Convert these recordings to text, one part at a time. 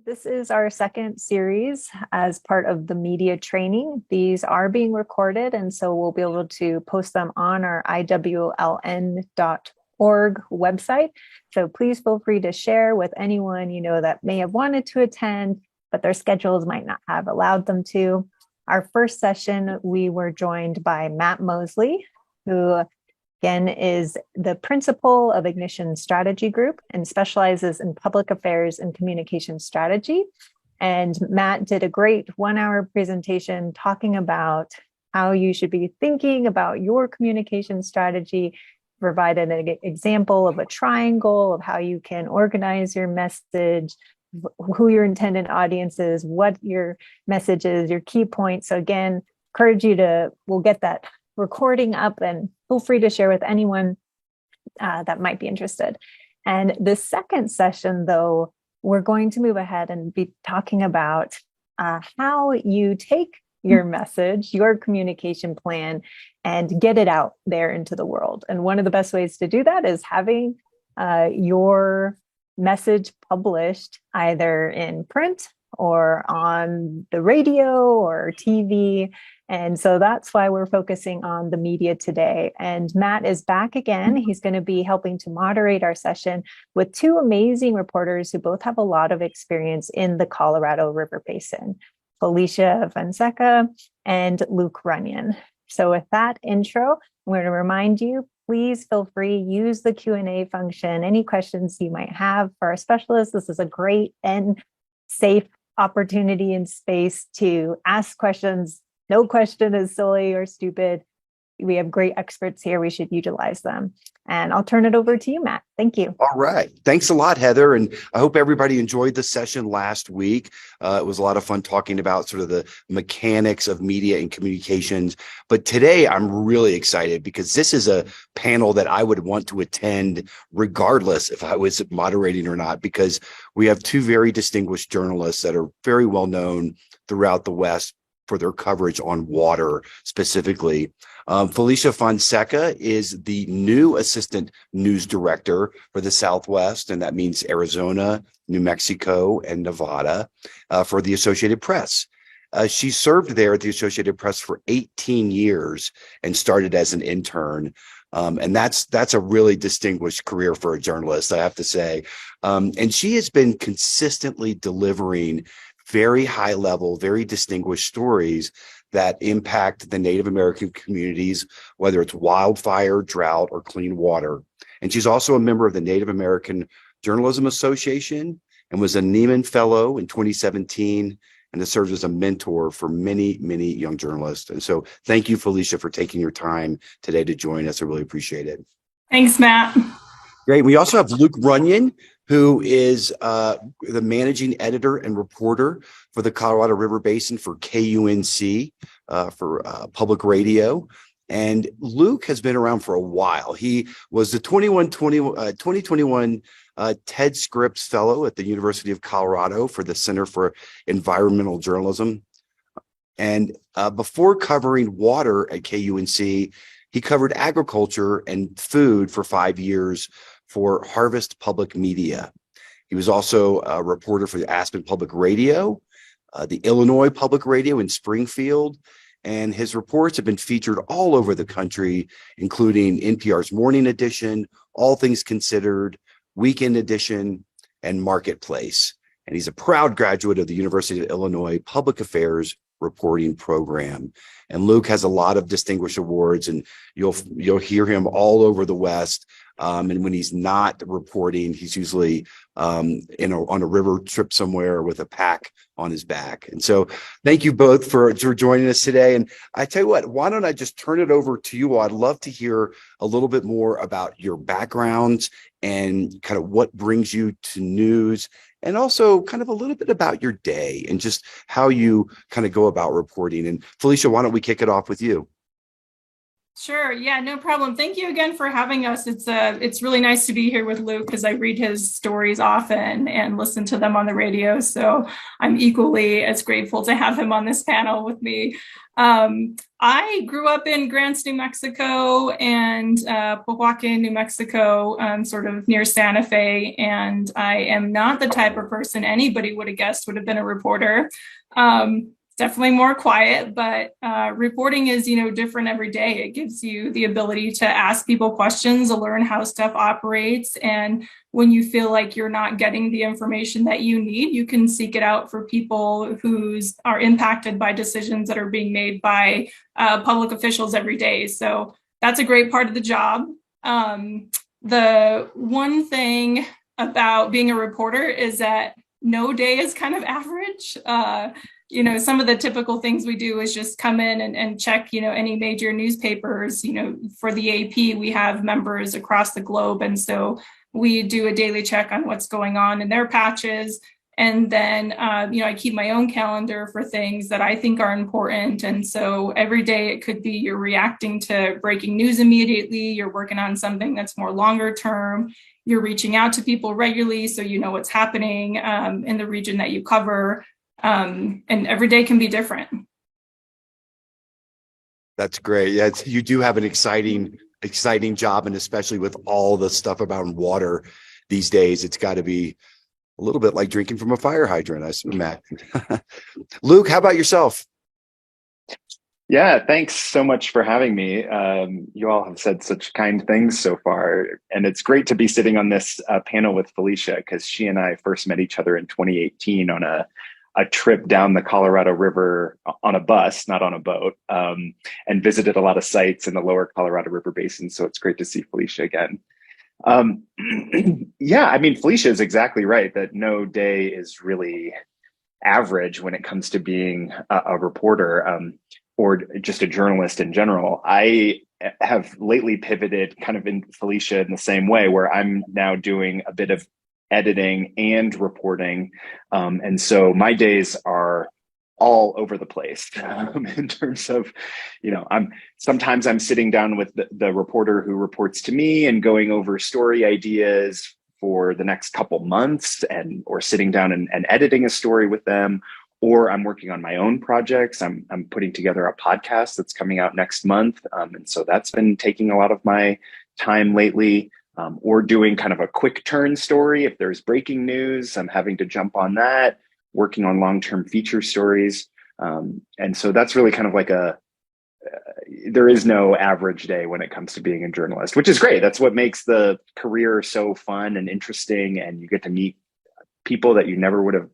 This is our second series as part of the media training. These are being recorded, and so we'll be able to post them on our iwln.org website. So please feel free to share with anyone you know that may have wanted to attend, but their schedules might not have allowed them to. Our first session, we were joined by Matt Mosley, who again is the principal of Ignition Strategy Group and specializes in public affairs and communication strategy. And Matt did a great 1-hour presentation talking about how you should be thinking about your communication strategy, provided an example of a triangle of how you can organize your message, who your intended audience is, what your message is, your key points. So again, encourage you to, we'll get that recording up and feel free to share with anyone that might be interested. And the second session, though, we're going to move ahead and be talking about how you take your message, your communication plan, and get it out there into the world. And one of the best ways to do that is having your message published either in print or on the radio or TV. And so that's why we're focusing on the media today. And Matt is back again. He's going to be helping to moderate our session with two amazing reporters who both have a lot of experience in the Colorado River Basin, Felicia Fonseca and Luke Runyon. So with that intro, I'm going to remind you, please feel free, use the Q&A function. Any questions you might have for our specialists, this is a great and safe opportunity and space to ask questions. No question is silly or stupid. We have great experts here. We should utilize them. And I'll turn it over to you, Matt. Thank you. All right. Thanks a lot, Heather. And I hope everybody enjoyed the session last week. It was a lot of fun talking about sort of the mechanics of media and communications. But today I'm really excited because this is a panel that I would want to attend regardless if I was moderating or not, because we have two very distinguished journalists that are very well known throughout the West for their coverage on water specifically. Felicia Fonseca is the new assistant news director for the Southwest, and that means Arizona, New Mexico, and Nevada for the Associated Press. She served there at the Associated Press for 18 years and started as an intern. And that's a really distinguished career for a journalist, I have to say. And she has been consistently delivering very high level, very distinguished stories that impact the Native American communities, whether it's wildfire, drought, or clean water. And she's also a member of the Native American Journalism Association and was a Nieman Fellow in 2017 and has served as a mentor for many, many young journalists. And so thank you, Felicia, for taking your time today to join us. I really appreciate it. Thanks, Matt. Great. We also have Luke Runyon, who is the managing editor and reporter for the Colorado River Basin for KUNC, for public radio. And Luke has been around for a while. He was the 2021 Ted Scripps Fellow at the University of Colorado for the Center for Environmental Journalism. And before covering water at KUNC, he covered agriculture and food for 5 years for Harvest Public Media. He was also a reporter for the Aspen Public Radio, the Illinois Public Radio in Springfield, and his reports have been featured all over the country, including NPR's Morning Edition, All Things Considered, Weekend Edition, and Marketplace. And he's a proud graduate of the University of Illinois Public Affairs reporting program. And Luke has a lot of distinguished awards, and you'll hear him all over the West. And when he's not reporting, he's usually on a river trip somewhere with a pack on his back. And so thank you both for joining us today. And I tell you what, why don't I just turn it over to you all? I'd love to hear a little bit more about your backgrounds and kind of what brings you to news, and also kind of a little bit about your day and just how you kind of go about reporting. And Felicia, why don't we kick it off with you? Sure. Yeah, no problem. Thank you again for having us. It's really nice to be here with Luke because I read his stories often and listen to them on the radio. So I'm equally as grateful to have him on this panel with me. I grew up in Grants, New Mexico and Pojoaquin, New Mexico, sort of near Santa Fe. And I am not the type of person anybody would have guessed would have been a reporter. Definitely more quiet, but reporting is, different every day. It gives you the ability to ask people questions, to learn how stuff operates. And when you feel like you're not getting the information that you need, you can seek it out for people who are impacted by decisions that are being made by public officials every day. So that's a great part of the job. The one thing about being a reporter is that no day is kind of average. Some of the typical things we do is just come in and check, any major newspapers. For the AP, we have members across the globe. And so we do a daily check on what's going on in their patches. And then, I keep my own calendar for things that I think are important. And so every day it could be you're reacting to breaking news immediately. You're working on something that's more longer term. You're reaching out to people regularly so you know what's happening in the region that you cover. And every day can be different. That's great. Yeah, you do have an exciting job, and especially with all the stuff about water these days, it's got to be a little bit like drinking from a fire hydrant, I imagine. Luke, how about yourself? Yeah, thanks so much for having me. You all have said such kind things so far, and it's great to be sitting on this panel with Felicia because she and I first met each other in 2018 on a trip down the Colorado River on a bus, not on a boat, and visited a lot of sites in the lower Colorado River Basin. So it's great to see Felicia again. Yeah, I mean, Felicia is exactly right that no day is really average when it comes to being a reporter or just a journalist in general. I have lately pivoted kind of in Felicia in the same way, where I'm now doing a bit of editing and reporting. And so my days are all over the place in terms of, sometimes I'm sitting down with the reporter who reports to me and going over story ideas for the next couple months or sitting down and editing a story with them, or I'm working on my own projects. I'm putting together a podcast that's coming out next month. And so that's been taking a lot of my time lately. Or doing kind of a quick turn story. If there's breaking news, I'm having to jump on that, working on long-term feature stories. And so that's really kind of like there is no average day when it comes to being a journalist, which is great. That's what makes the career so fun and interesting. And you get to meet people that you never would have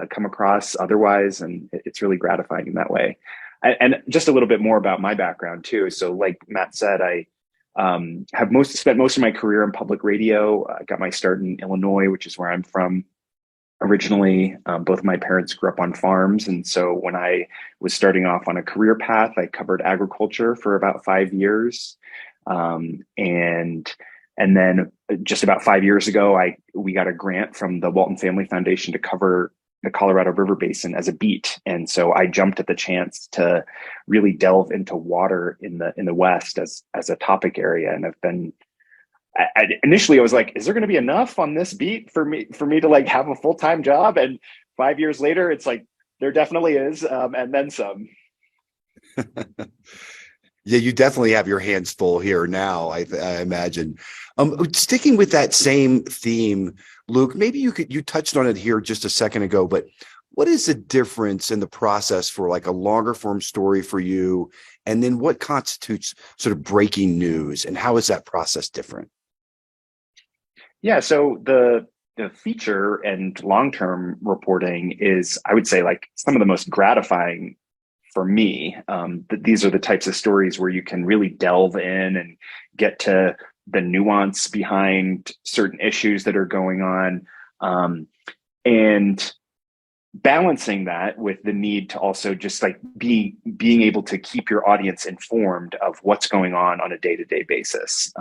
come across otherwise. And it's really gratifying in that way. And just a little bit more about my background too. So like Matt said, I have spent most of my career in public radio. I got my start in Illinois, which is where I'm from originally. Both my parents grew up on farms. And so when I was starting off on a career path, I covered agriculture for about 5 years. And then just about 5 years ago, we got a grant from the Walton Family Foundation to cover the Colorado River Basin as a beat. And so I jumped at the chance to really delve into water in the West as a topic area. And I've been, initially I was like, is there going to be enough on this beat for me to like have a full-time job? And 5 years later, it's like, there definitely is. And then some. Yeah, you definitely have your hands full here now, I imagine. Sticking with that same theme, Luke, maybe you touched on it here just a second ago, but what is the difference in the process for like a longer form story for you? And then what constitutes sort of breaking news, and how is that process different? Yeah, so the feature and long-term reporting is, I would say, like some of the most gratifying for me. These are the types of stories where you can really delve in and get to the nuance behind certain issues that are going on, and balancing that with the need to also just like being able to keep your audience informed of what's going on a day-to-day basis.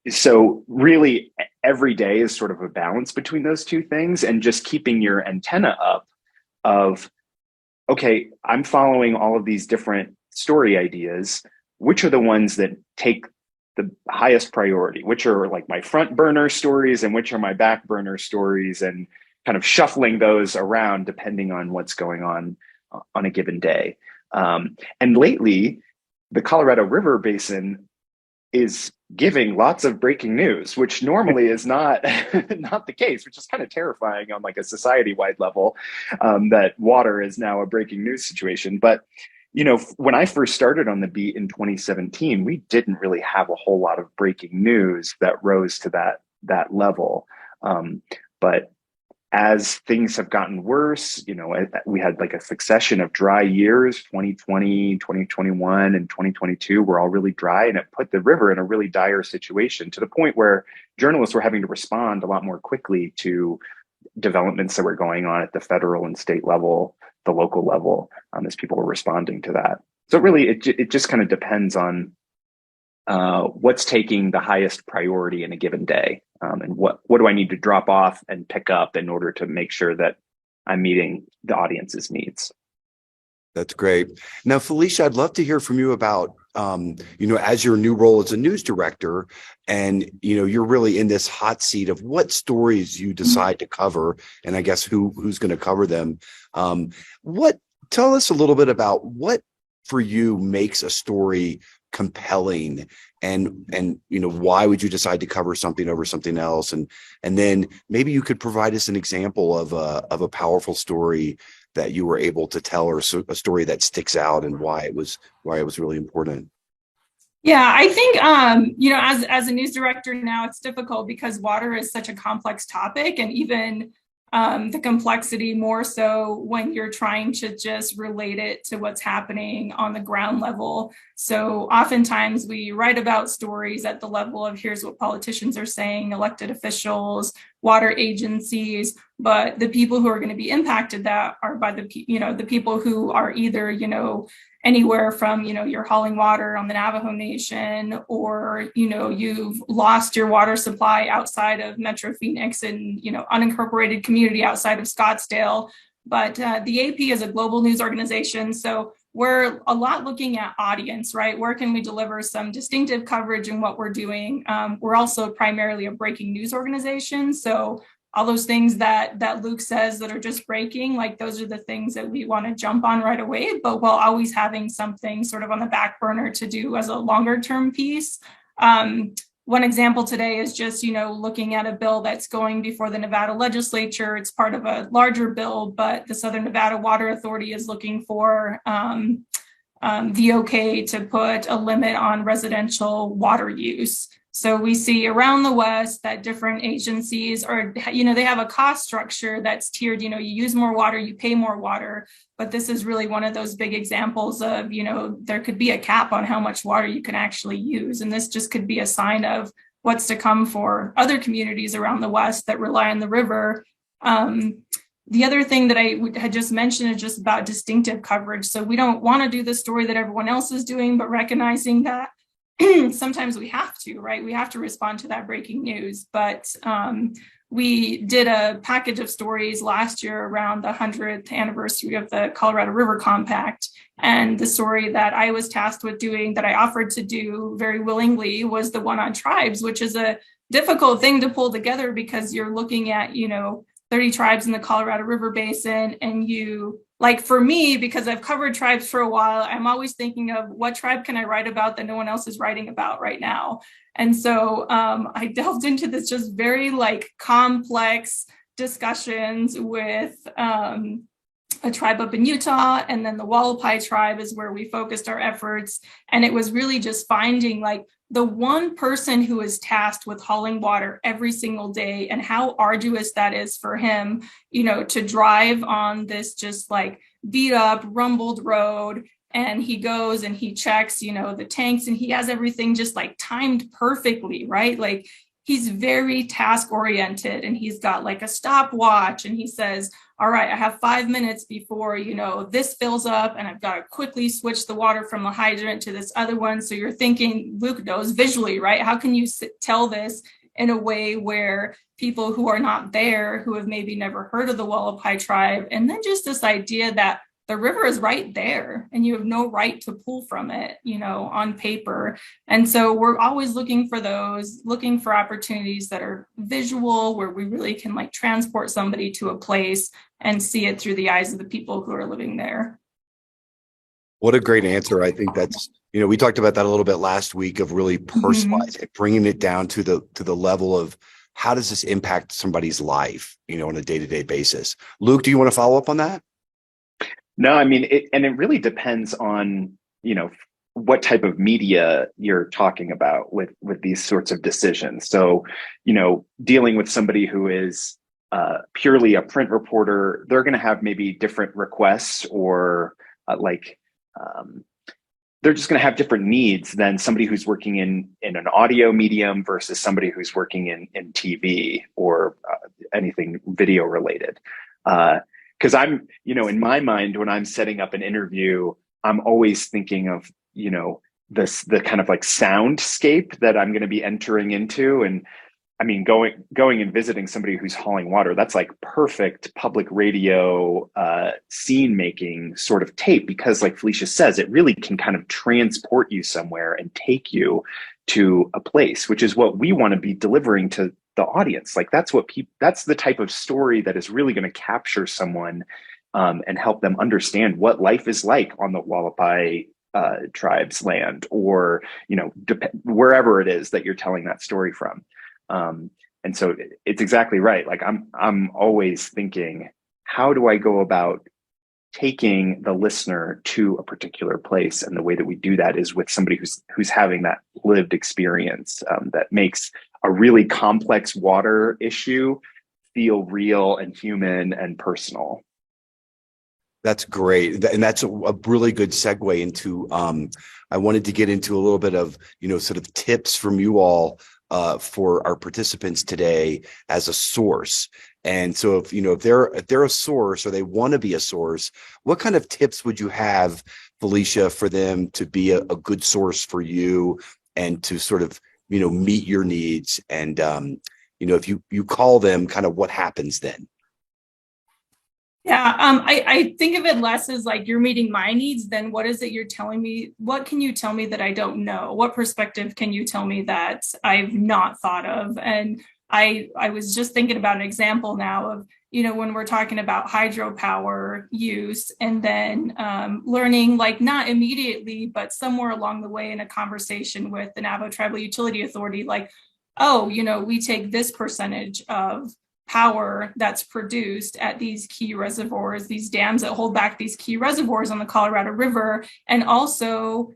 So really every day is sort of a balance between those two things, and just keeping your antenna up of, okay, I'm following all of these different story ideas. which are the ones that take the highest priority, which are like my front burner stories and which are my back burner stories, and kind of shuffling those around depending on what's going on a given day. And lately, the Colorado River Basin is giving lots of breaking news, which normally is not not the case, which is kind of terrifying on like a society-wide level, that water is now a breaking news situation. But you know, when I first started on the beat in 2017, we didn't really have a whole lot of breaking news that rose to that level. But as things have gotten worse, you know, we had like a succession of dry years, 2020, 2021, and 2022 were all really dry, and it put the river in a really dire situation, to the point where journalists were having to respond a lot more quickly to developments that were going on at the federal and state level, the local level, as people were responding to that. So really, it just kind of depends on what's taking the highest priority in a given day, and what do I need to drop off and pick up in order to make sure that I'm meeting the audience's needs. That's great. Now, Felicia, I'd love to hear from you about, you know, as your new role as a news director, and, you know, you're really in this hot seat of what stories you decide to cover, and I guess who's going to cover them. Tell us a little bit about what for you makes a story compelling, and you know, why would you decide to cover something over something else, and then maybe you could provide us an example of a powerful story that you were able to tell, or a story that sticks out, and why it was really important. Yeah, I think, you know, as a news director now, it's difficult because water is such a complex topic, and even the complexity more so when you're trying to just relate it to what's happening on the ground level. So oftentimes we write about stories at the level of here's what politicians are saying, elected officials, water agencies, but the people who are going to be impacted that are by the people who are either, you know, anywhere from, you know, you're hauling water on the Navajo Nation, or, you know, you've lost your water supply outside of Metro Phoenix and, you know, unincorporated community outside of Scottsdale. But the AP is a global news organization. So we're a lot looking at audience, right? Where can we deliver some distinctive coverage in what we're doing? We're also primarily a breaking news organization. So all those things that Luke says that are just breaking, like those are the things that we want to jump on right away, but while always having something sort of on the back burner to do as a longer term piece. One example today is just, you know, looking at a bill that's going before the Nevada legislature. It's part of a larger bill, but the Southern Nevada Water Authority is looking for the okay to put a limit on residential water use. So we see around the West that different agencies are, you know, they have a cost structure that's tiered, you know, you use more water, you pay more water, but this is really one of those big examples of, you know, there could be a cap on how much water you can actually use. And this just could be a sign of what's to come for other communities around the West that rely on the river. The other thing that I had just mentioned is just about distinctive coverage. So we don't want to do the story that everyone else is doing, but recognizing that sometimes we have to, right? We have to respond to that breaking news. But we did a package of stories last year around the 100th anniversary of the Colorado River Compact. And the story that I was tasked with doing, that I offered to do very willingly, was the one on tribes, which is a difficult thing to pull together because you're looking at, you know, 30 tribes in the Colorado River Basin, and you, like for me, because I've covered tribes for a while, I'm always thinking of what tribe can I write about that no one else is writing about right now. And so I delved into this just very like complex discussions with a tribe up in Utah, and then the Wallapai tribe is where we focused our efforts. And it was really just finding like the one person who is tasked with hauling water every single day, and how arduous that is for him, you know, to drive on this just like beat up, rumbled road. And he goes and he checks, you know, the tanks, and he has everything just like timed perfectly, right? Like he's very task oriented, and he's got like a stopwatch, and he says, all right, I have 5 minutes before, you know, this fills up, and I've got to quickly switch the water from the hydrant to this other one. So you're thinking, Luke knows visually, right? How can you tell this in a way where people who are not there, who have maybe never heard of the Wallapai tribe, and then just this idea that the river is right there and you have no right to pull from it, on paper. And so we're always looking for opportunities that are visual, where we really can like transport somebody to a place and see it through the eyes of the people who are living there. What a great answer. I think that's, we talked about that a little bit last week of really personalizing it, bringing it down to the level of how does this impact somebody's life, on a day-to-day basis. Luke, do you want to follow up on that? No, I mean, it really depends on, what type of media you're talking about with these sorts of decisions. So, dealing with somebody who is purely a print reporter, they're going to have maybe different requests or they're just going to have different needs than somebody who's working in an audio medium versus somebody who's working in TV or anything video related. Because I'm, in my mind, when I'm setting up an interview, I'm always thinking of, the kind of like soundscape that I'm going to be entering into. And I mean, going and visiting somebody who's hauling water, that's like perfect public radio scene making sort of tape, because like Felicia says, it really can kind of transport you somewhere and take you to a place, which is what we want to be delivering to the audience. Like that's the type of story that is really going to capture someone and help them understand what life is like on the Hualapai tribe's land, or, wherever it is that you're telling that story from. And so it's exactly right. Like I'm always thinking, how do I go about taking the listener to a particular place? And the way that we do that is with somebody who's having that lived experience that makes a really complex water issue feel real and human and personal. That's great. And that's a really good segue into, I wanted to get into a little bit of, sort of tips from you all for our participants today as a source. And so if they're a source or they want to be a source, what kind of tips would you have, Felicia, for them to be a good source for you and to sort of, meet your needs? And, if you call them, kind of what happens then? Yeah, I think of it less as like you're meeting my needs than what is it you're telling me? What can you tell me that I don't know? What perspective can you tell me that I've not thought of? And I was just thinking about an example now of, when we're talking about hydropower use and then learning, like not immediately, but somewhere along the way in a conversation with the Navajo Tribal Utility Authority, like, oh, we take this percentage of power that's produced at these key reservoirs, these dams that hold back these key reservoirs on the Colorado River. And also,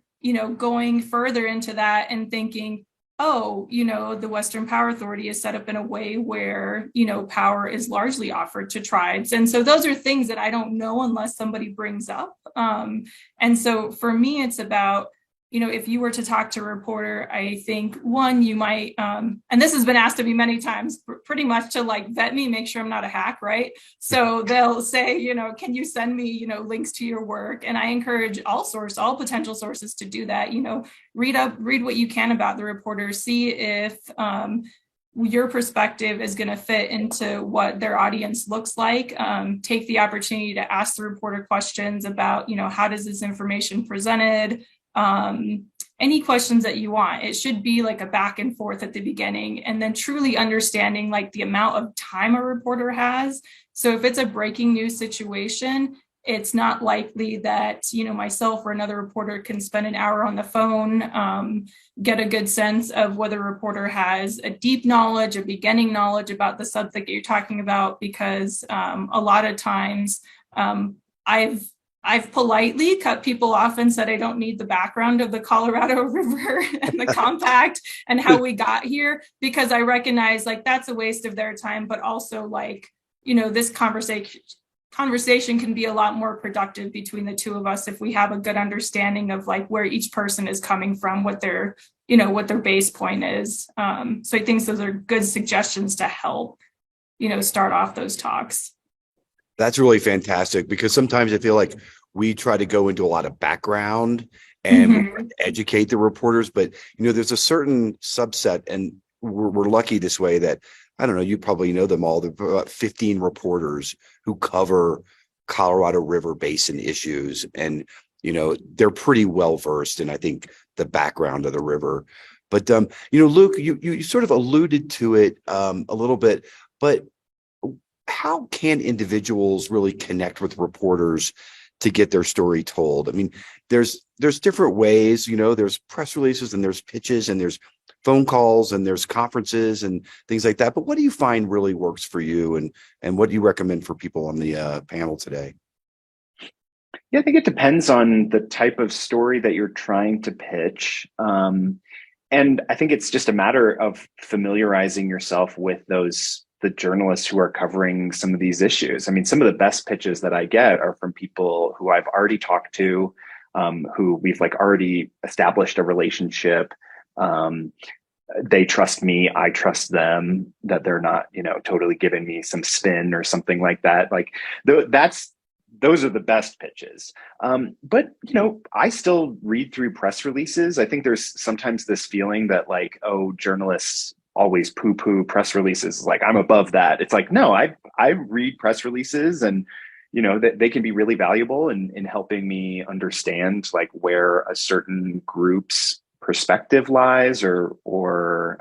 going further into that and thinking, oh, the Western Power Authority is set up in a way where, power is largely offered to tribes. And so those are things that I don't know unless somebody brings up. And so for me, it's about, if you were to talk to a reporter, I think one, you might, and this has been asked of me many times, pretty much to like vet me, make sure I'm not a hack, right? So they'll say, can you send me, links to your work? And I encourage all potential sources to do that. Read what you can about the reporter, see if your perspective is going to fit into what their audience looks like. Take the opportunity to ask the reporter questions about, how does this information presented? Any questions that you want. It should be like a back and forth at the beginning, and then truly understanding like the amount of time a reporter has. So if it's a breaking news situation, it's not likely that, myself or another reporter can spend an hour on the phone, get a good sense of whether a reporter has a deep knowledge, a beginning knowledge about the subject that you're talking about, because a lot of times I've politely cut people off and said I don't need the background of the Colorado River and the compact and how we got here, because I recognize like that's a waste of their time, but also like, this conversation can be a lot more productive between the two of us if we have a good understanding of like where each person is coming from, what their base point is. So I think those are good suggestions to help, start off those talks. That's really fantastic, because sometimes I feel like we try to go into a lot of background and educate the reporters, but there's a certain subset, and we're lucky this way that, I don't know, you probably know them all. There are about 15 reporters who cover Colorado River Basin issues. And, they're pretty well versed in, I think, the background of the river. But, Luke, you sort of alluded to it a little bit, but how can individuals really connect with reporters to get their story told? I mean, there's different ways, there's press releases and there's pitches and there's phone calls and there's conferences and things like that. But what do you find really works for you, and what do you recommend for people on the panel today? Yeah, I think it depends on the type of story that you're trying to pitch. And I think it's just a matter of familiarizing yourself with the journalists who are covering some of these issues. I mean, some of the best pitches that I get are from people who I've already talked to, who we've already established a relationship. They trust me, I trust them, that they're not, totally giving me some spin or something like that. Those are the best pitches. But, I still read through press releases. I think there's sometimes this feeling that journalists always poo-poo press releases. I'm above that. It's no, I read press releases, and, that they can be really valuable in helping me understand where a certain group's perspective lies, or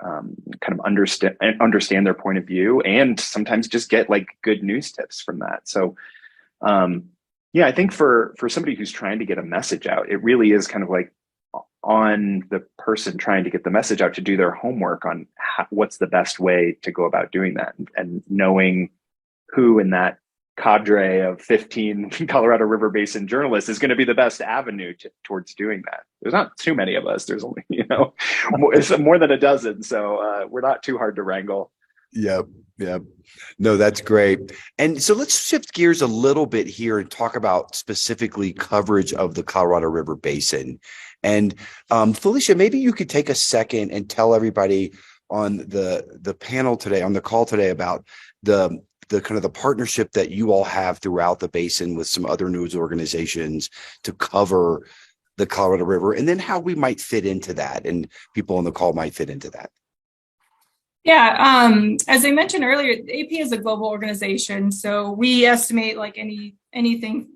kind of understand their point of view, and sometimes just get good news tips from that. So, yeah, I think for somebody who's trying to get a message out, it really is kind of on the person trying to get the message out to do their homework on what's the best way to go about doing that, and knowing who in that cadre of 15 Colorado River Basin journalists is going to be the best avenue towards doing that. There's not too many of us. There's only, it's more than a dozen. So we're not too hard to wrangle. Yep. No, that's great. And so let's shift gears a little bit here and talk about specifically coverage of the Colorado River Basin. And Felicia, maybe you could take a second and tell everybody on the panel today, on the call today, about the kind of the partnership that you all have throughout the basin with some other news organizations to cover the Colorado River, and then how we might fit into that and people on the call might fit into that. Yeah, as I mentioned earlier, AP is a global organization, so we estimate anything,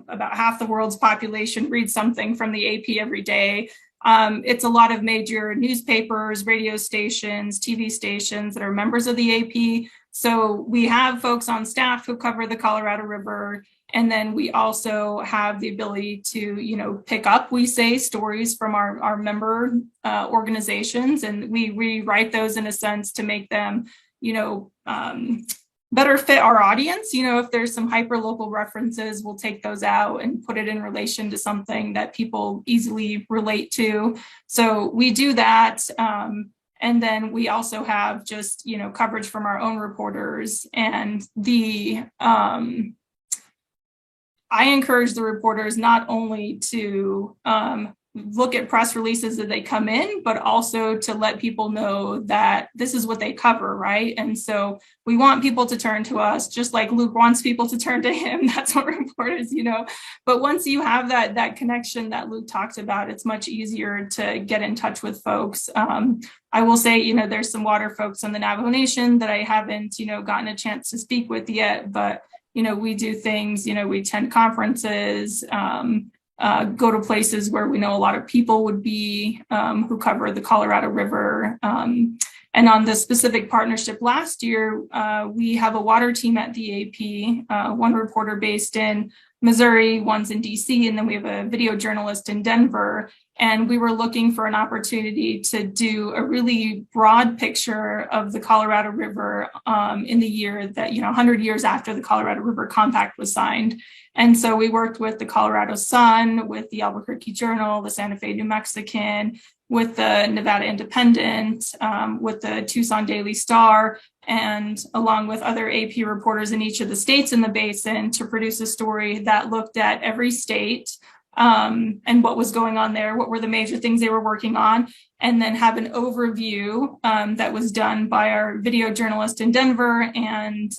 about half the world's population reads something from the AP every day. It's a lot of major newspapers, radio stations, TV stations that are members of the AP. So we have folks on staff who cover the Colorado River. And then we also have the ability to, pick up, we say, stories from our member organizations, and we rewrite those in a sense to make them, better fit our audience. If there's some hyper local references, we'll take those out and put it in relation to something that people easily relate to. So we do that. And then we also have just, coverage from our own reporters, and I encourage the reporters not only to look at press releases that they come in, but also to let people know that this is what they cover, right? And so we want people to turn to us, just like Luke wants people to turn to him. That's what reporters, But once you have that connection that Luke talked about, it's much easier to get in touch with folks. I will say, there's some water folks on the Navajo Nation that I haven't, gotten a chance to speak with yet, but we do things, we attend conferences, go to places where we know a lot of people would be who cover the Colorado River. And on the specific partnership last year, we have a water team at the AP, one reporter based in Missouri, one's in DC, and then we have a video journalist in Denver. And we were looking for an opportunity to do a really broad picture of the Colorado River in the year that, 100 years after the Colorado River Compact was signed. And so we worked with the Colorado Sun, with the Albuquerque Journal, the Santa Fe New Mexican, with the Nevada Independent, with the Tucson Daily Star, and along with other AP reporters in each of the states in the basin, to produce a story that looked at every state and what was going on there, what were the major things they were working on, and then have an overview that was done by our video journalist in Denver and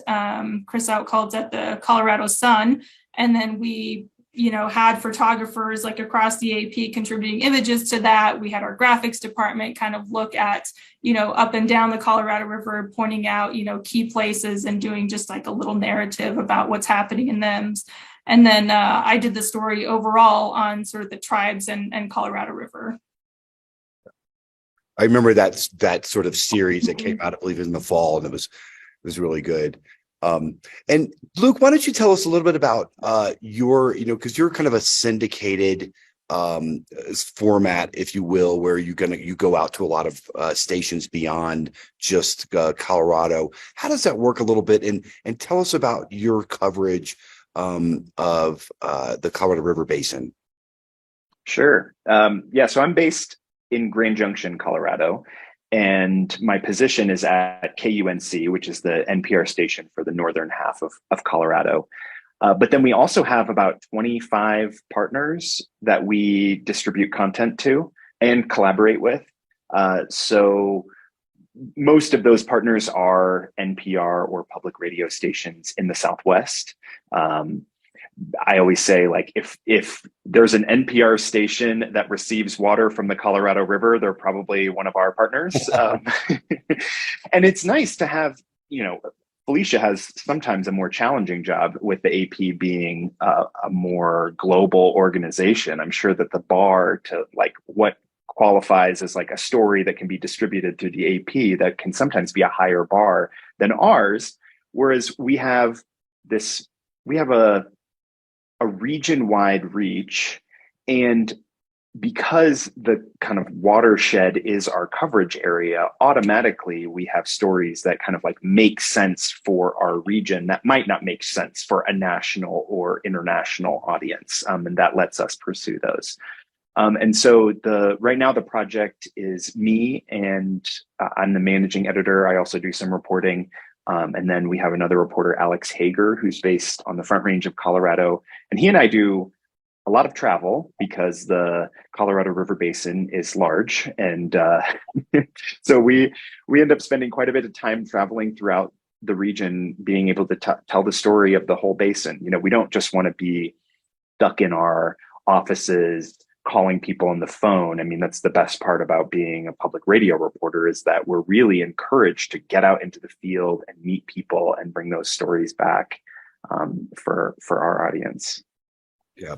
Chris Outcalds at the Colorado Sun. And then we had photographers like across the AP contributing images to that. We had our graphics department kind of look at, up and down the Colorado River, pointing out, key places and doing just like a little narrative about what's happening in them. And then I did the story overall on sort of the tribes and Colorado River. I remember that sort of series that came out, I believe, in the fall, and it was really good. And Luke, why don't you tell us a little bit about your, because you're kind of a syndicated format, if you will, where you go out to a lot of stations beyond just Colorado. How does that work a little bit? And tell us about your coverage of the Colorado River Basin. Sure. So I'm based in Grand Junction, Colorado, and my position is at KUNC, which is the NPR station for the northern half of Colorado. But then we also have about 25 partners that we distribute content to and collaborate with. So most of those partners are NPR or public radio stations in the Southwest. I always say, like, if there's an NPR station that receives water from the Colorado River, they're probably one of our partners. And it's nice to have, Felicia has sometimes a more challenging job with the AP being a more global organization. I'm sure that the bar to like what qualifies as like a story that can be distributed through the AP, that can sometimes be a higher bar than ours. Whereas we have a region-wide reach, and because the kind of watershed is our coverage area, automatically we have stories that kind of like make sense for our region that might not make sense for a national or international audience, and that lets us pursue those. And so right now the project is me, and I'm the managing editor. I also do some reporting. And then we have another reporter, Alex Hager, who's based on the Front Range of Colorado. And he and I do a lot of travel because the Colorado River Basin is large. And so we end up spending quite a bit of time traveling throughout the region, being able to tell the story of the whole basin. We don't just want to be stuck in our offices calling people on the phone. I mean, that's the best part about being a public radio reporter, is that we're really encouraged to get out into the field and meet people and bring those stories back for our audience. Yeah.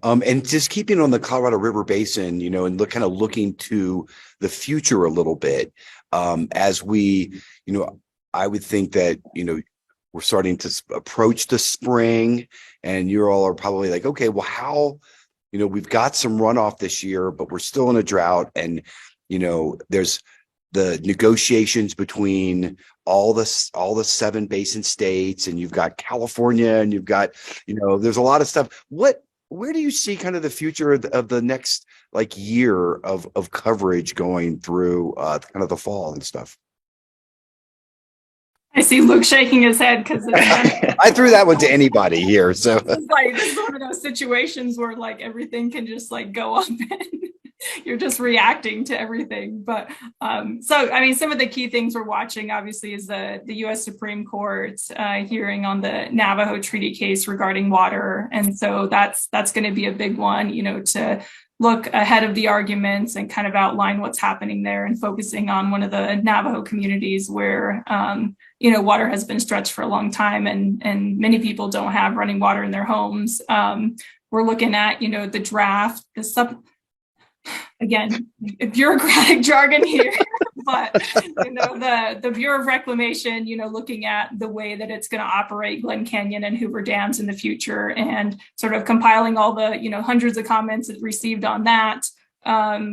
And just keeping on the Colorado River Basin, and kind of looking to the future a little bit, as we, I would think that, we're starting to approach the spring, and you all are probably like, okay, well, how, we've got some runoff this year, but we're still in a drought. And, there's the negotiations between all the 7 basin states, and you've got California, and you've got, there's a lot of stuff. Where do you see kind of the future of the next like year of coverage going through kind of the fall and stuff? I see Luke shaking his head because I threw that one to anybody here. So it's one of those situations where like everything can just like go up and you're just reacting to everything. But so, I mean, some of the key things we're watching obviously is the U.S. Supreme Court hearing on the Navajo Treaty case regarding water. And so that's going to be a big one, to look ahead of the arguments and kind of outline what's happening there, and focusing on one of the Navajo communities where, water has been stretched for a long time, and many people don't have running water in their homes. We're looking at, the draft, again, bureaucratic jargon here, but the Bureau of Reclamation, looking at the way that it's going to operate Glen Canyon and Hoover dams in the future, and sort of compiling all the hundreds of comments it received on that,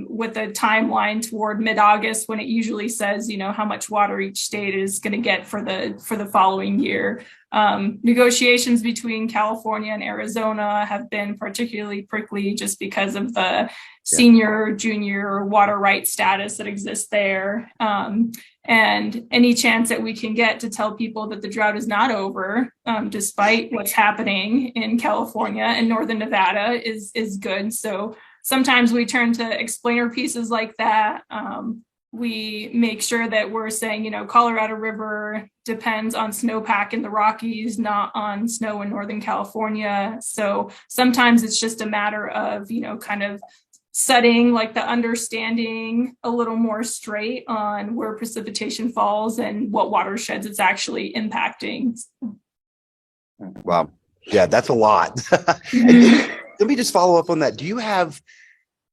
with a timeline toward mid-August, when it usually says how much water each state is going to get for the following year. Negotiations between California and Arizona have been particularly prickly just because of the senior, junior water rights status that exists there. And any chance that we can get to tell people that the drought is not over, despite what's happening in California and Northern Nevada, is good. So sometimes we turn to explainer pieces like that. We make sure that we're saying, Colorado River depends on snowpack in the Rockies, not on snow in Northern California. So sometimes it's just a matter of, kind of setting like the understanding a little more straight on where precipitation falls and what watersheds it's actually impacting. Wow. Yeah, that's a lot. And let me just follow up on that. Do you have,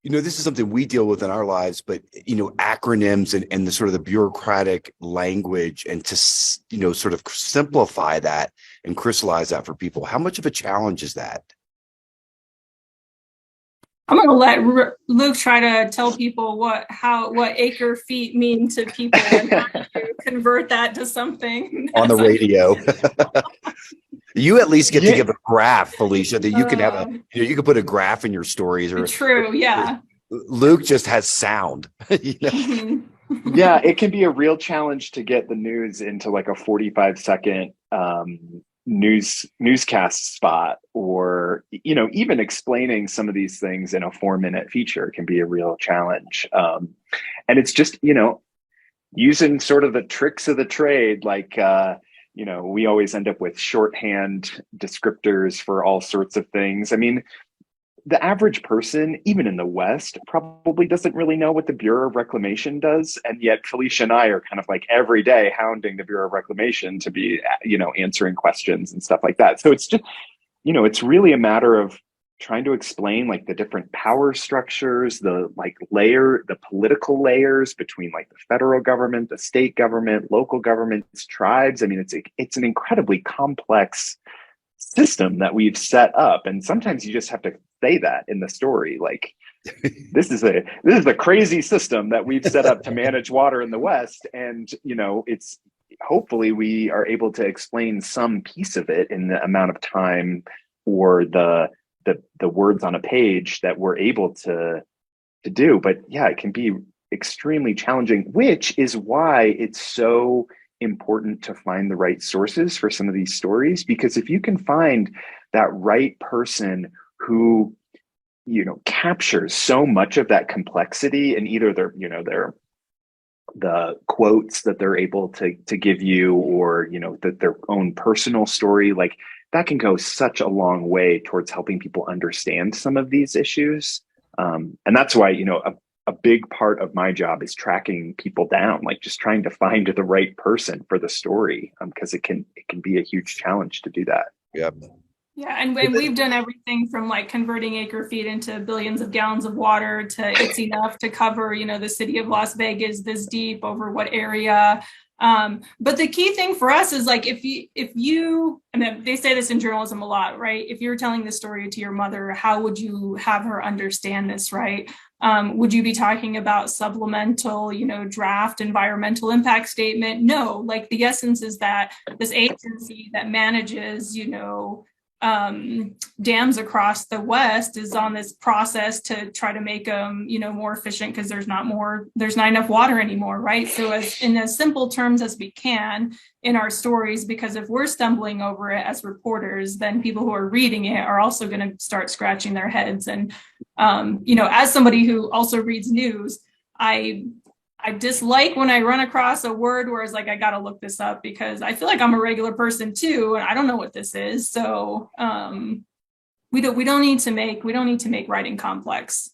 this is something we deal with in our lives, but, acronyms and the sort of the bureaucratic language, and to, sort of simplify that and crystallize that for people. How much of a challenge is that? I'm going to let Luke try to tell people what acre feet mean to people and how to convert that to something on the radio. You at least get to give a graph, Felicia, that you can have you can put a graph in your stories. Or true, yeah. Luke just has sound. Yeah, it can be a real challenge to get the news into like a 45-second newscast spot, or even explaining some of these things in a 4-minute feature can be a real challenge. And it's just using sort of the tricks of the trade, like we always end up with shorthand descriptors for all sorts of things. I mean, the average person, even in the West, probably doesn't really know what the Bureau of Reclamation does. And yet Felicia and I are kind of like every day hounding the Bureau of Reclamation to be, answering questions and stuff like that. So it's just, it's really a matter of trying to explain like the different power structures, the political layers between like the federal government, the state government, local governments, tribes. I mean, it's an incredibly complex system that we've set up, and sometimes you just have to say that in the story, like this is a crazy system that we've set up to manage water in the West, and it's hopefully we are able to explain some piece of it in the amount of time or the words on a page that we're able to do. But yeah, it can be extremely challenging, which is why it's so important to find the right sources for some of these stories, because if you can find that right person who captures so much of that complexity, and either their the quotes that they're able to give you, or their own personal story, like that can go such a long way towards helping people understand some of these issues. And that's why a big part of my job is tracking people down, like just trying to find the right person for the story, because it can be a huge challenge to do that. Yep. Yeah, and we've done everything from like converting acre feet into billions of gallons of water to it's enough to cover, the city of Las Vegas this deep over what area. But the key thing for us is like, if you, and they say this in journalism a lot, right? If you're telling this story to your mother, how would you have her understand this, right? Would you be talking about supplemental, draft environmental impact statement? No, like the essence is that this agency that manages, dams across the West is on this process to try to make them, more efficient, because there's not enough water anymore, right? So in as simple terms as we can in our stories, because if we're stumbling over it as reporters, then people who are reading it are also going to start scratching their heads. And, as somebody who also reads news, I dislike when I run across a word where it's like, I got to look this up, because I feel like I'm a regular person too, and I don't know what this is. So we don't need to make writing complex.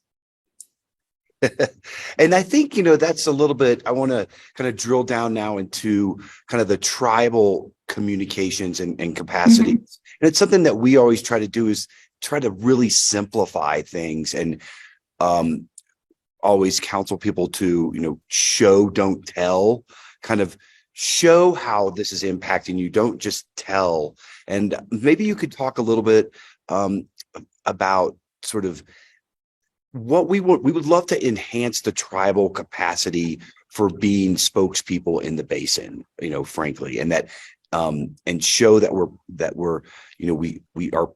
And I think, that's a little bit, I want to kind of drill down now into kind of the tribal communications and capacity. And it's something that we always try to do, is try to really simplify things, and always counsel people to, show, don't tell, kind of show how this is impacting you. Don't just tell. And maybe you could talk a little bit about sort of what we would love to enhance the tribal capacity for being spokespeople in the basin, frankly, and that and show that we're we are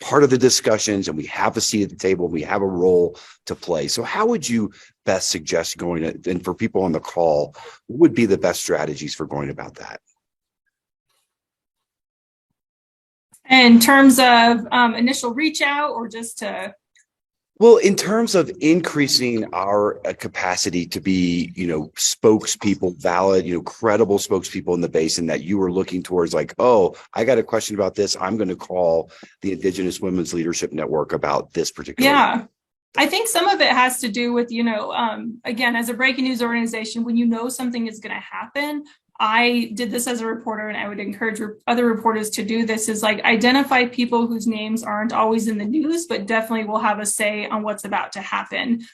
part of the discussions, and we have a seat at the table, and we have a role to play. So how would you best suggest going, and for people on the call, what would be the best strategies for going about that? In terms of initial reach out, or just to Well, in terms of increasing our capacity to be, spokespeople, valid, credible spokespeople in the basin, that you were looking towards, like, oh, I got a question about this, I'm going to call the Indigenous Women's Leadership Network about this particular. Yeah. I think some of it has to do with, again, as a breaking news organization, when you know something is going to happen, I did this as a reporter, and I would encourage other reporters to do this, is like identify people whose names aren't always in the news, but definitely will have a say on what's about to happen.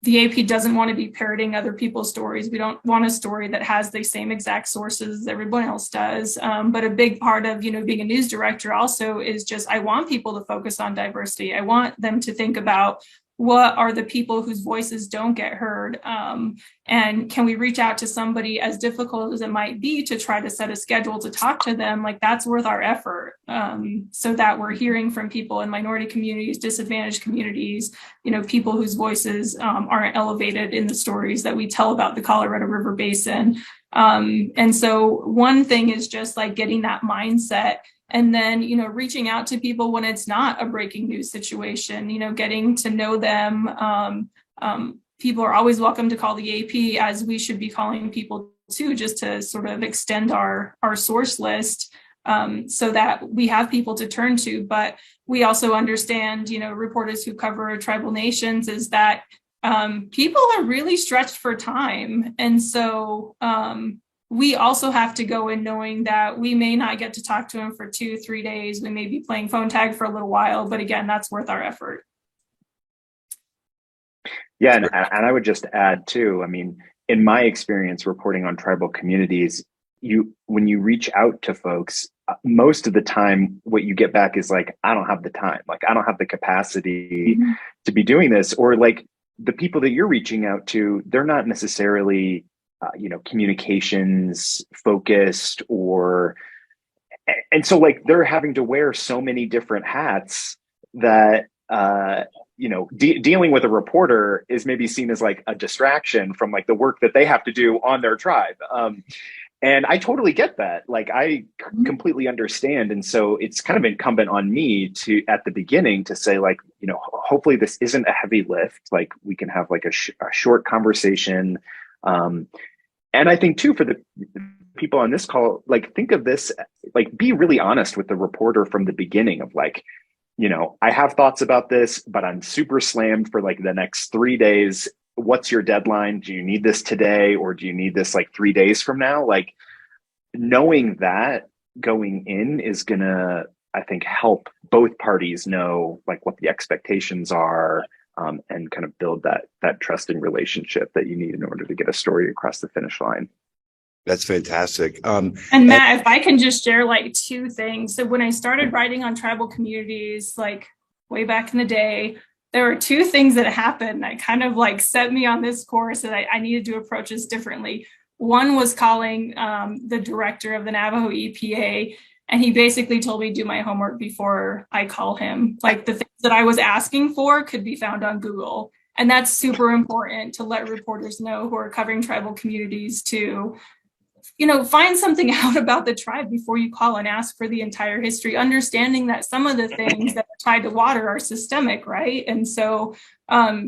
The AP doesn't want to be parroting other people's stories. We don't want a story that has the same exact sources as everyone else does. But a big part of, being a news director also is just, I want people to focus on diversity. I want them to think about what are the people whose voices don't get heard? And can we reach out to somebody, as difficult as it might be, to try to set a schedule to talk to them? Like, that's worth our effort, so that we're hearing from people in minority communities, disadvantaged communities, people whose voices aren't elevated in the stories that we tell about the Colorado River Basin. And so one thing is just like getting that mindset. And then, reaching out to people when it's not a breaking news situation, getting to know them. People are always welcome to call the AP, as we should be calling people too, just to sort of extend our source list, so that we have people to turn to. But we also understand, reporters who cover tribal nations, is that people are really stretched for time. And so, we also have to go in knowing that we may not get to talk to them for 2-3 days. We may be playing phone tag for a little while, but again, that's worth our effort. Yeah, and I would just add too, I mean, in my experience reporting on tribal communities, when you reach out to folks, most of the time what you get back is like, I don't have the time, like I don't have the capacity to be doing this, or like the people that you're reaching out to, they're not necessarily communications focused, and so like they're having to wear so many different hats that dealing with a reporter is maybe seen as like a distraction from like the work that they have to do on their tribe. And I totally get that. Like, I completely understand. And so it's kind of incumbent on me to, at the beginning, to say like, hopefully this isn't a heavy lift. Like, we can have like a short conversation. And I think too, for the people on this call, like, think of this, like, be really honest with the reporter from the beginning of like, I have thoughts about this, but I'm super slammed for like the next 3 days. What's your deadline? Do you need this today, or do you need this like 3 days from now? Like, knowing that going in is gonna, I think, help both parties know like what the expectations are, and kind of build that trusting relationship that you need in order to get a story across the finish line. That's fantastic. And Matt, if I can just share like 2 things. So when I started writing on tribal communities, like way back in the day, there were 2 things that happened that kind of like set me on this course that I needed to approach this differently. One was calling the director of the Navajo EPA, and he basically told me do my homework before I call him. Like, the things that I was asking for could be found on Google. And that's super important to let reporters know who are covering tribal communities to, find something out about the tribe before you call and ask for the entire history, understanding that some of the things that are tied to water are systemic, right? And so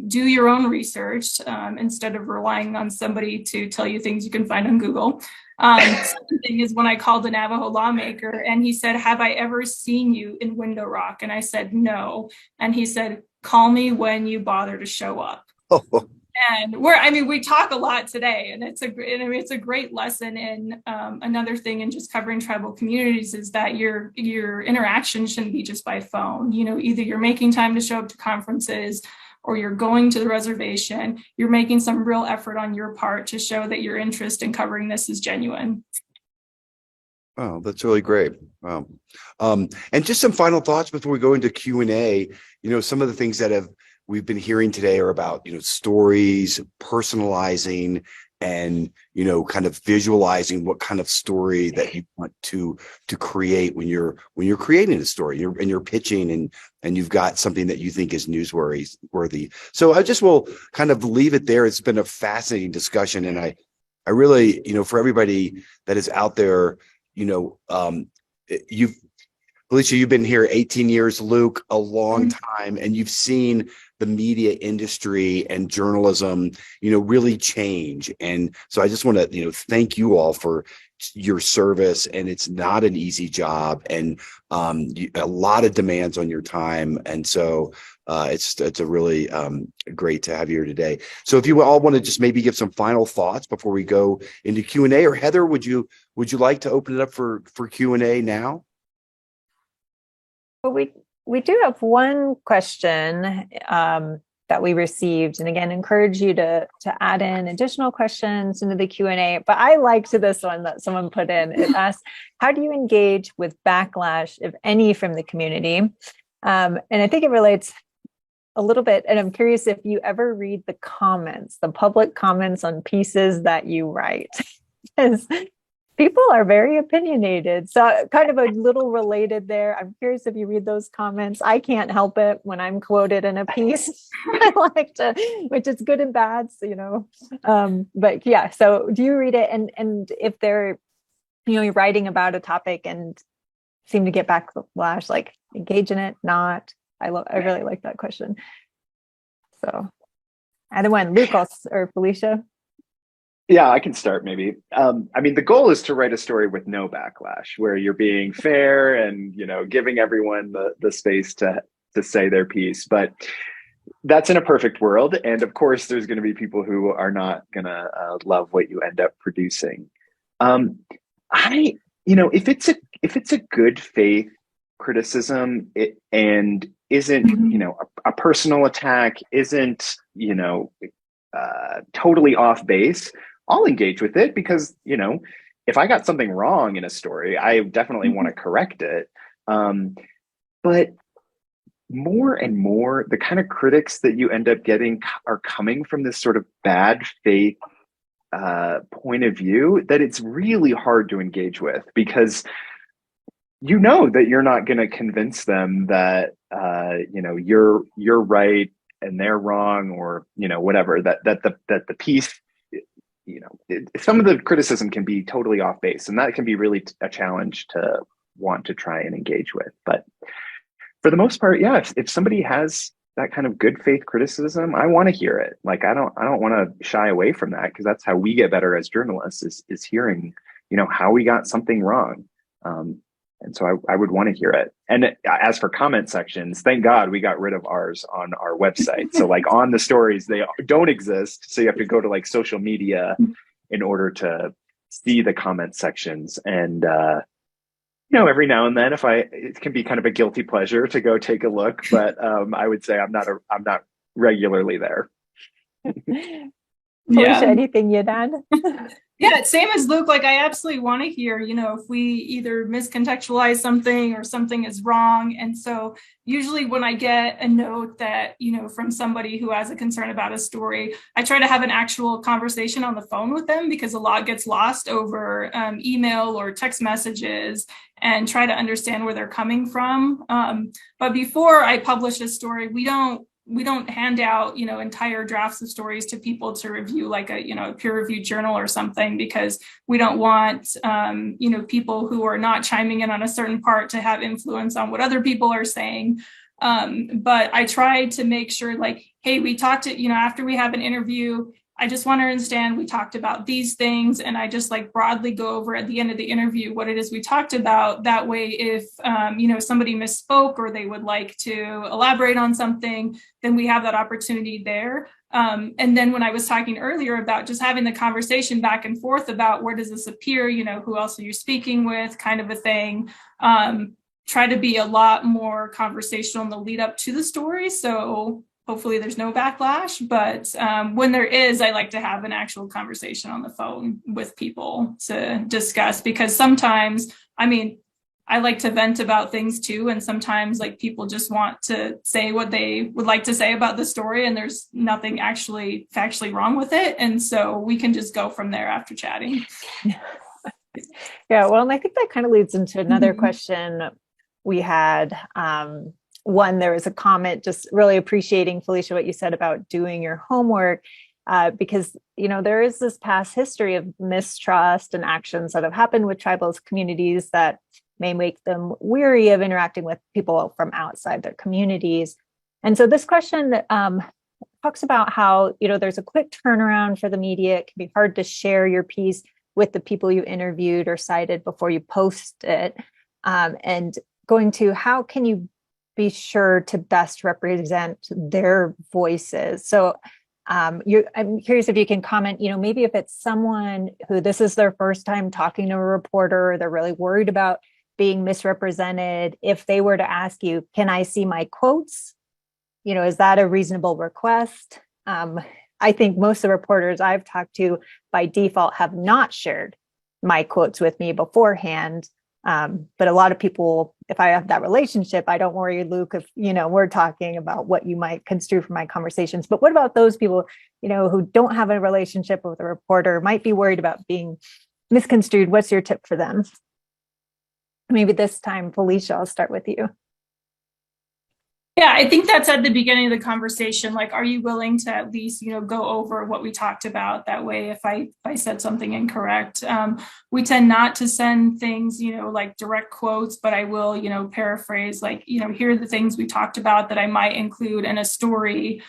do your own research instead of relying on somebody to tell you things you can find on Google. Second thing is when I called a Navajo lawmaker, and he said, have I ever seen you in Window Rock? And I said, no. And he said, call me when you bother to show up. And we talk a lot today, and it's a great lesson. And another thing in just covering tribal communities is that your interaction shouldn't be just by phone. Either you're making time to show up to conferences, or you're going to the reservation, you're making some real effort on your part to show that your interest in covering this is genuine. Oh, that's really great. Wow. And just some final thoughts before we go into Q&A. Some of the things that we've been hearing today are about, stories, personalizing, and, kind of visualizing what kind of story that you want to create when you're creating a story, and you're pitching, and you've got something that you think is newsworthy. So I just will kind of leave it there. It's been a fascinating discussion. And I really, for everybody that is out there, Felicia, you've been here 18 years, Luke, a long time, and you've seen the media industry and journalism, really change. And so I just want to, thank you all for your service. And it's not an easy job, and a lot of demands on your time. And so it's a really great to have you here today. So if you all want to just maybe give some final thoughts before we go into Q&A, or Heather, would you like to open it up for Q&A now? Well, we do have one question that we received, and again, encourage you to add in additional questions into the Q&A. But I liked this one that someone put in. It asks, "How do you engage with backlash, if any, from the community?" And I think it relates a little bit. And I'm curious if you ever read the comments, the public comments on pieces that you write. Because people are very opinionated. So kind of a little related there. I'm curious if you read those comments. I can't help it when I'm quoted in a piece. I like to, which is good and bad, but yeah, so do you read it? And if they're, you're writing about a topic and seem to get backlash, like engage in it, not? I really like that question. So either one, Luke or Felicia. Yeah, I can start maybe. The goal is to write a story with no backlash, where you're being fair and, giving everyone the space to say their piece. But that's in a perfect world. And of course, there's going to be people who are not going to love what you end up producing. If it's a good faith criticism and isn't, a personal attack, isn't, totally off base, I'll engage with it, because, if I got something wrong in a story, I definitely want to correct it. But more and more, the kind of critics that you end up getting are coming from this sort of bad faith point of view that it's really hard to engage with, because that you're not going to convince them that you're right and they're wrong, or whatever, that the piece, some of the criticism can be totally off base, and that can be really a challenge to want to try and engage with. But for the most part, yeah, if somebody has that kind of good faith criticism, I want to hear it. Like, I don't want to shy away from that, because that's how we get better as journalists, is hearing how we got something wrong. And so I would want to hear it. And as for comment sections, thank God we got rid of ours on our website. So like on the stories, they don't exist. So you have to go to like social media in order to see the comment sections. And, every now and then, it can be kind of a guilty pleasure to go take a look, but I would say I'm not regularly there. Felicia, anything you'd add? Yeah, same as Luke. Like, I absolutely want to hear, if we either miscontextualize something or something is wrong. And so usually when I get a note that, from somebody who has a concern about a story, I try to have an actual conversation on the phone with them, because a lot gets lost over email or text messages, and try to understand where they're coming from. But before I publish a story, we don't hand out, entire drafts of stories to people to review, like a peer-reviewed journal or something, because we don't want, people who are not chiming in on a certain part to have influence on what other people are saying. But I try to make sure, like, hey, we talked to, after we have an interview, I just want to understand we talked about these things, and I just like broadly go over at the end of the interview what it is we talked about. That way, if somebody misspoke or they would like to elaborate on something, then we have that opportunity there. And then when I was talking earlier about just having the conversation back and forth about where does this appear, who else are you speaking with, kind of a thing. Try to be a lot more conversational in the lead up to the story. So hopefully there's no backlash, but when there is, I like to have an actual conversation on the phone with people to discuss, because sometimes, I like to vent about things too. And sometimes like people just want to say what they would like to say about the story, and there's nothing actually factually wrong with it. And so we can just go from there after chatting. Yeah, well, and I think that kind of leads into another question we had. One, there was a comment just really appreciating, Felicia, what you said about doing your homework, because, there is this past history of mistrust and actions that have happened with tribal communities that, may make them weary of interacting with people from outside their communities. And so this question talks about how, there's a quick turnaround for the media. It can be hard to share your piece with the people you interviewed or cited before you post it. And going to how can you be sure to best represent their voices? So I'm curious if you can comment, maybe if it's someone who this is their first time talking to a reporter, they're really worried about being misrepresented. If they were to ask you, can I see my quotes? Is that a reasonable request? I think most of the reporters I've talked to by default have not shared my quotes with me beforehand. But a lot of people, if I have that relationship, I don't worry, Luke, if, we're talking about what you might construe from my conversations. But what about those people, who don't have a relationship with a reporter, might be worried about being misconstrued? What's your tip for them? Maybe this time, Felicia, I'll start with you. Yeah, I think that's at the beginning of the conversation. Like, are you willing to at least, go over what we talked about? That way, if I said something incorrect, we tend not to send things, like direct quotes, but I will, paraphrase, like, here are the things we talked about that I might include in a story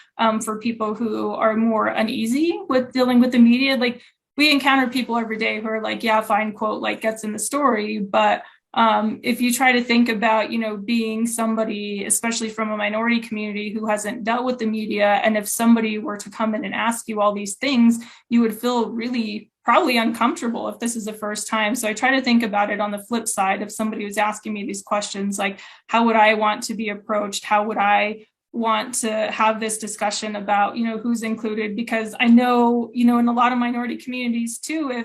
for people who are more uneasy with dealing with the media. Like, we encounter people every day who are like, yeah, fine, quote, like gets in the story, but if you try to think about, being somebody, especially from a minority community who hasn't dealt with the media, and if somebody were to come in and ask you all these things, you would feel really probably uncomfortable if this is the first time. So I try to think about it on the flip side. If somebody was asking me these questions, like, how would I want to be approached? How would I want to have this discussion about, who's included? Because I know, in a lot of minority communities too,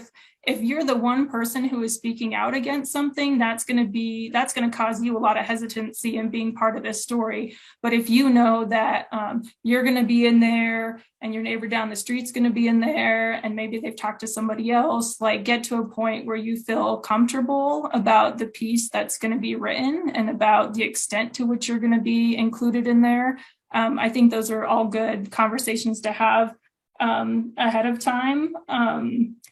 if you're the one person who is speaking out against something, that's going to cause you a lot of hesitancy in being part of this story. But if you know that you're going to be in there and your neighbor down the street's going to be in there, and maybe they've talked to somebody else, like, get to a point where you feel comfortable about the piece that's going to be written and about the extent to which you're going to be included in there. I think those are all good conversations to have ahead of time.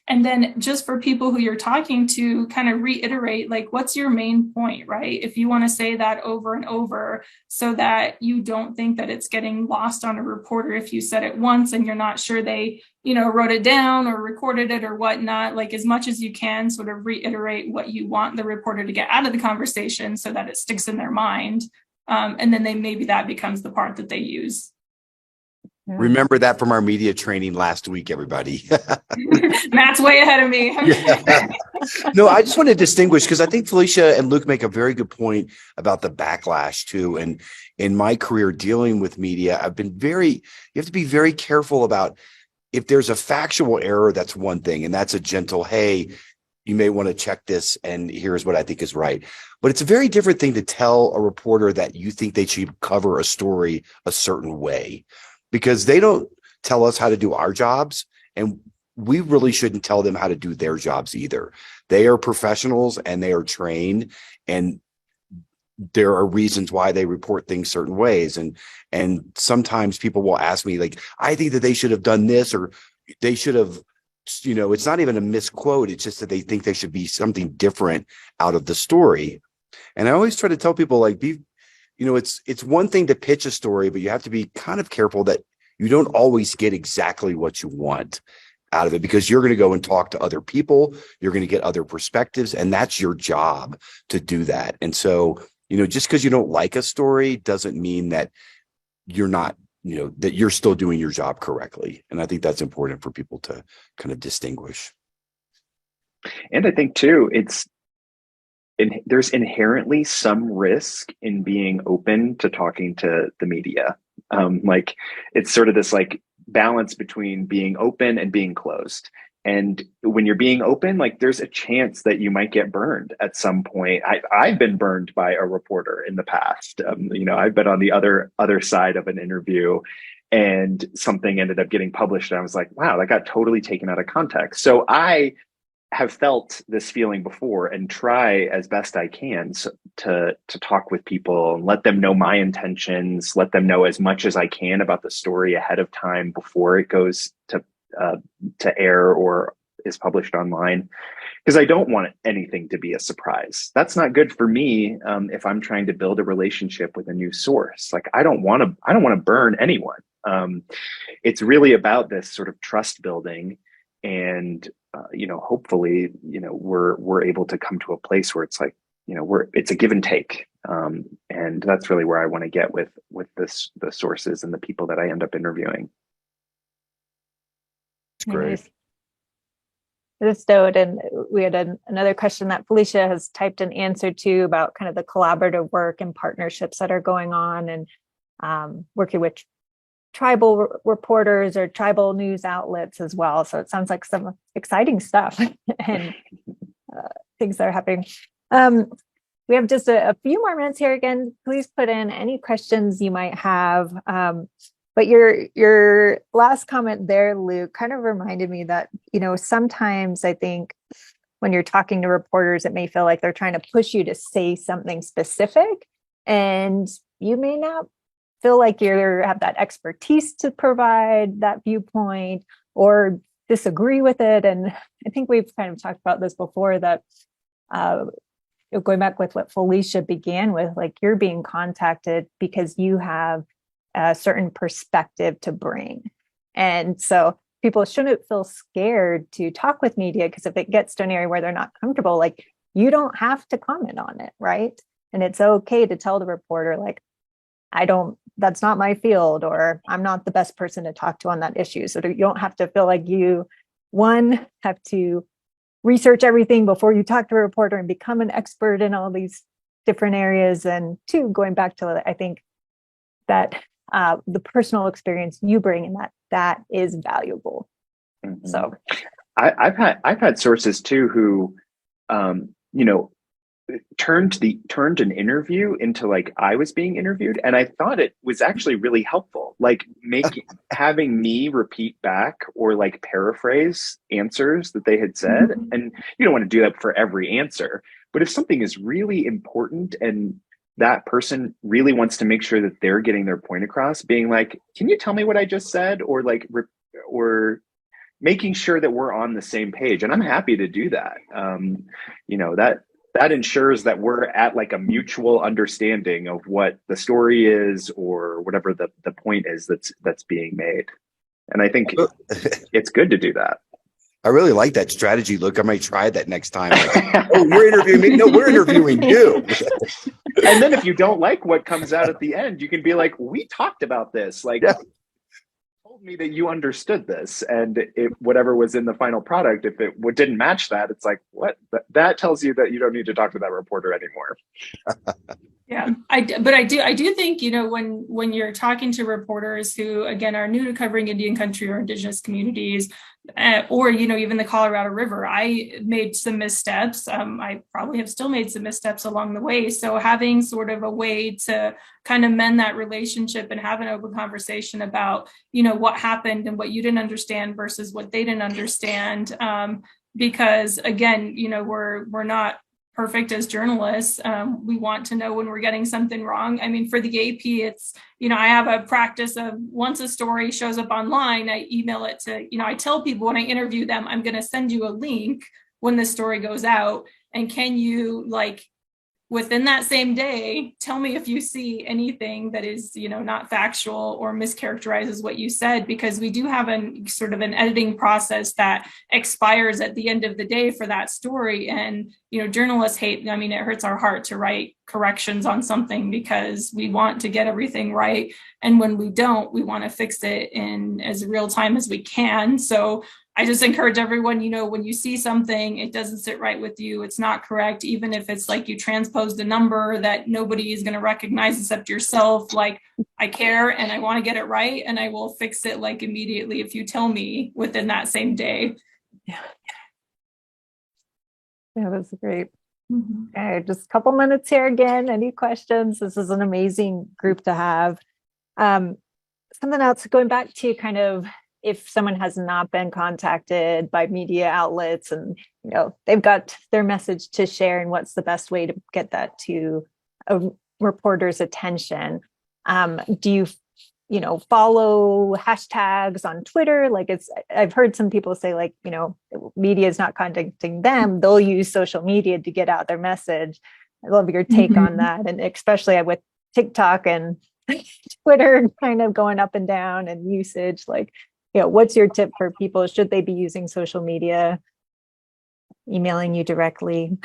And then just for people who you're talking to, kind of reiterate, like, what's your main point, right? If you want to say that over and over so that you don't think that it's getting lost on a reporter if you said it once and you're not sure they, wrote it down or recorded it or whatnot, like, as much as you can sort of reiterate what you want the reporter to get out of the conversation so that it sticks in their mind. And then maybe that becomes the part that they use. Remember that from our media training last week, everybody. Matt's way ahead of me. Yeah. No, I just want to distinguish, because I think Felicia and Luke make a very good point about the backlash too. And in my career dealing with media, you have to be very careful about, if there's a factual error, that's one thing. And that's a gentle, hey, you may want to check this, and here's what I think is right. But it's a very different thing to tell a reporter that you think they should cover a story a certain way, because they don't tell us how to do our jobs, and we really shouldn't tell them how to do their jobs either. They are professionals and they are trained, and there are reasons why they report things certain ways. And sometimes people will ask me, like, I think that they should have done this, or they should have, it's not even a misquote. It's just that they think there should be something different out of the story. And I always try to tell people, like, it's one thing to pitch a story, but you have to be kind of careful that you don't always get exactly what you want out of it, because you're going to go and talk to other people. You're going to get other perspectives, and that's your job to do that. And so, just because you don't like a story doesn't mean that you're not, that you're still doing your job correctly. And I think that's important for people to kind of distinguish. And I think too, there's inherently some risk in being open to talking to the media. Like, it's sort of this like balance between being open and being closed. And when you're being open, like, there's a chance that you might get burned at some point. I've been burned by a reporter in the past. I've been on the other side of an interview, and something ended up getting published, and I was like, wow, that got totally taken out of context. So I have felt this feeling before, and try as best I can to talk with people and let them know my intentions, let them know as much as I can about the story ahead of time before it goes to air or is published online, because I don't want anything to be a surprise. That's not good for me. If I'm trying to build a relationship with a new source, like I don't want to burn anyone. It's really about this sort of trust building, and hopefully, we're able to come to a place where it's like, it's a give and take, and that's really where I want to get with the sources and the people that I end up interviewing. It's great. Nice. This note, and we had another question that Felicia has typed an answer to about kind of the collaborative work and partnerships that are going on, and working with tribal reporters or tribal news outlets as well. So it sounds like some exciting stuff and things that are happening. We have just a few more minutes here. Again, please put in any questions you might have. But your last comment there, Luke, kind of reminded me that, sometimes I think when you're talking to reporters, it may feel like they're trying to push you to say something specific, and you may not feel like you have that expertise to provide that viewpoint or disagree with it. And I think we've kind of talked about this before, that going back with what Felicia began with, like, you're being contacted because you have a certain perspective to bring. And so people shouldn't feel scared to talk with media, because if it gets to an area where they're not comfortable, like, you don't have to comment on it, right? And it's okay to tell the reporter, like, that's not my field, or I'm not the best person to talk to on that issue. So you don't have to feel like you, one, have to research everything before you talk to a reporter and become an expert in all these different areas. And two, going back to, I think that the personal experience you bring in that is valuable. Mm-hmm. So I've had sources too who, turned an interview into like I was being interviewed, and I thought it was actually really helpful, like having me repeat back or like paraphrase answers that they had said. Mm-hmm. And you don't want to do that for every answer, but if something is really important and that person really wants to make sure that they're getting their point across, being like, can you tell me what I just said? Or like, or making sure that we're on the same page. And I'm happy to do that. That ensures that we're at like a mutual understanding of what the story is, or whatever the point is that's being made. And I think it's good to do that. I really like that strategy. Look, I might try that next time. Like, oh, you're interviewing me. No, we're interviewing you. And then if you don't like what comes out at the end, you can be like, we talked about this. Like, yeah. Told me that you understood this, and whatever was in the final product, if it didn't match that, it's like, what? That tells you that you don't need to talk to that reporter anymore. Yeah, I do think, when you're talking to reporters who, again, are new to covering Indian country or indigenous communities, or, even the Colorado River, I made some missteps. I probably have still made some missteps along the way. So having sort of a way to kind of mend that relationship and have an open conversation about, what happened and what you didn't understand versus what they didn't understand. Because again, we're not perfect as journalists. We want to know when we're getting something wrong. I mean, for the AP, it's, I have a practice of, once a story shows up online, I email it to, I tell people when I interview them, I'm going to send you a link when the story goes out. And can you, like, within that same day, tell me if you see anything that is, not factual or mischaracterizes what you said, because we do have sort of an editing process that expires at the end of the day for that story. And, journalists hate, it hurts our heart to write corrections on something because we want to get everything right. And when we don't, we want to fix it in as real time as we can. So I just encourage everyone, when you see something, it doesn't sit right with you, it's not correct, even if it's like you transposed a number that nobody is going to recognize except yourself. Like, I care and I want to get it right, and I will fix it like immediately if you tell me within that same day. Yeah, that's great. Mm-hmm. Okay, just a couple minutes here again. Any questions? This is an amazing group to have. Something else, going back to kind of, if someone has not been contacted by media outlets and, they've got their message to share, and what's the best way to get that to a reporter's attention? Do you follow hashtags on Twitter. Like I've heard some people say like, media is not contacting them. They'll use social media to get out their message. I love your take on that. And especially with TikTok and Twitter kind of going up and down and usage, like, what's your tip for people? Should they be using social media, emailing you directly?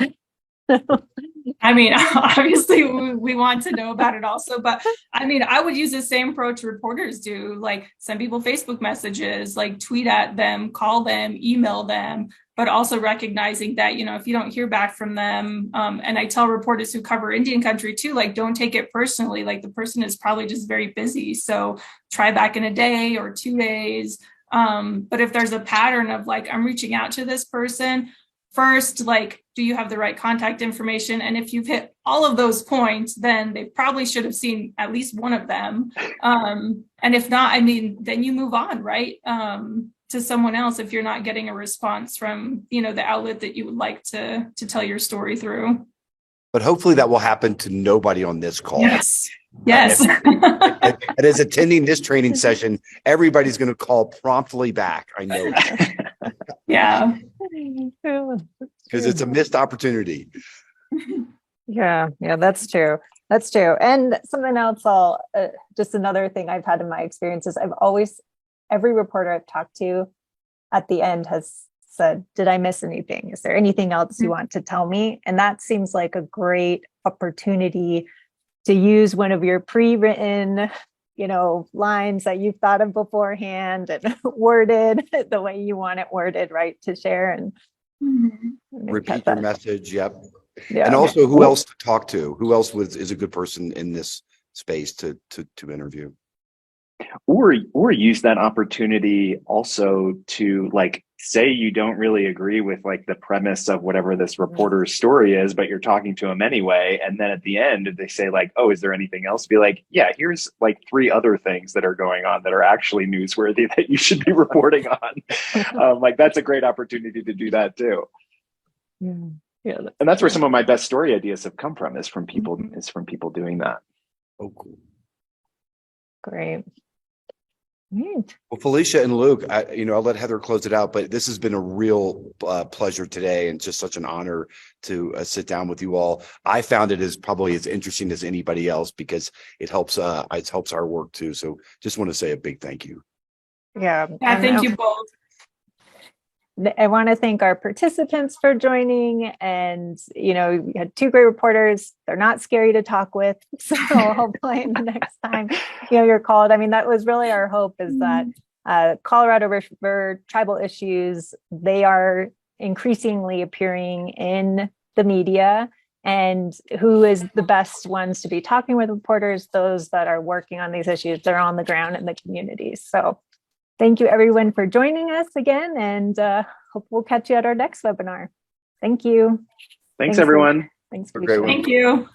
I mean, obviously we want to know about it also, but I mean, I would use the same approach reporters do, like send people Facebook messages, like tweet at them, call them, email them, but also recognizing that, if you don't hear back from them, and I tell reporters who cover Indian country too, like, don't take it personally. Like the person is probably just very busy. So try back in a day or 2 days. But if there's a pattern of like, I'm reaching out to this person, first, like, do you have the right contact information? And if you've hit all of those points, then they probably should have seen at least one of them. And if not, I mean, then you move on, right? To someone else if you're not getting a response from, the outlet that you would like to tell your story through. But hopefully that will happen to nobody on this call. Yes. And as attending this training session, everybody's going to call promptly back. I know. Yeah. Because it's a missed opportunity. Yeah, that's true. And something else, just another thing I've had in my experiences, every reporter I've talked to at the end has said, did I miss anything? Is there anything else you want to tell me? And that seems like a great opportunity to use one of your pre-written, lines that you've thought of beforehand and worded the way you want it worded, right? To share and repeat your message. Yep. Yeah. And also who else to talk to? Who else is a good person in this space to interview? Or use that opportunity also to like say you don't really agree with like the premise of whatever this reporter's story is, but you're talking to them anyway. And then at the end, if they say like, oh, is there anything else? Be like, yeah, here's like 3 other things that are going on that are actually newsworthy that you should be reporting on. Like that's a great opportunity to do that too. Yeah. And that's where some of my best story ideas have come from, is from people doing that. Oh, cool. Great. Well, Felicia and Luke, I'll let Heather close it out, but this has been a real pleasure today and just such an honor to sit down with you all. I found it as probably as interesting as anybody else because it helps our work too. So just want to say a big thank you. Yeah. Thank you both. I want to thank our participants for joining, and we had 2 great reporters. They're not scary to talk with, so hopefully the next time you're called. I mean, that was really our hope, is that Colorado River tribal issues, they are increasingly appearing in the media, and who is the best ones to be talking with reporters? Those that are working on these issues. They're on the ground in the communities. So thank you everyone for joining us again, and hope we'll catch you at our next webinar. Thank you. Thanks everyone. Thanks. Have a great one. Thank you.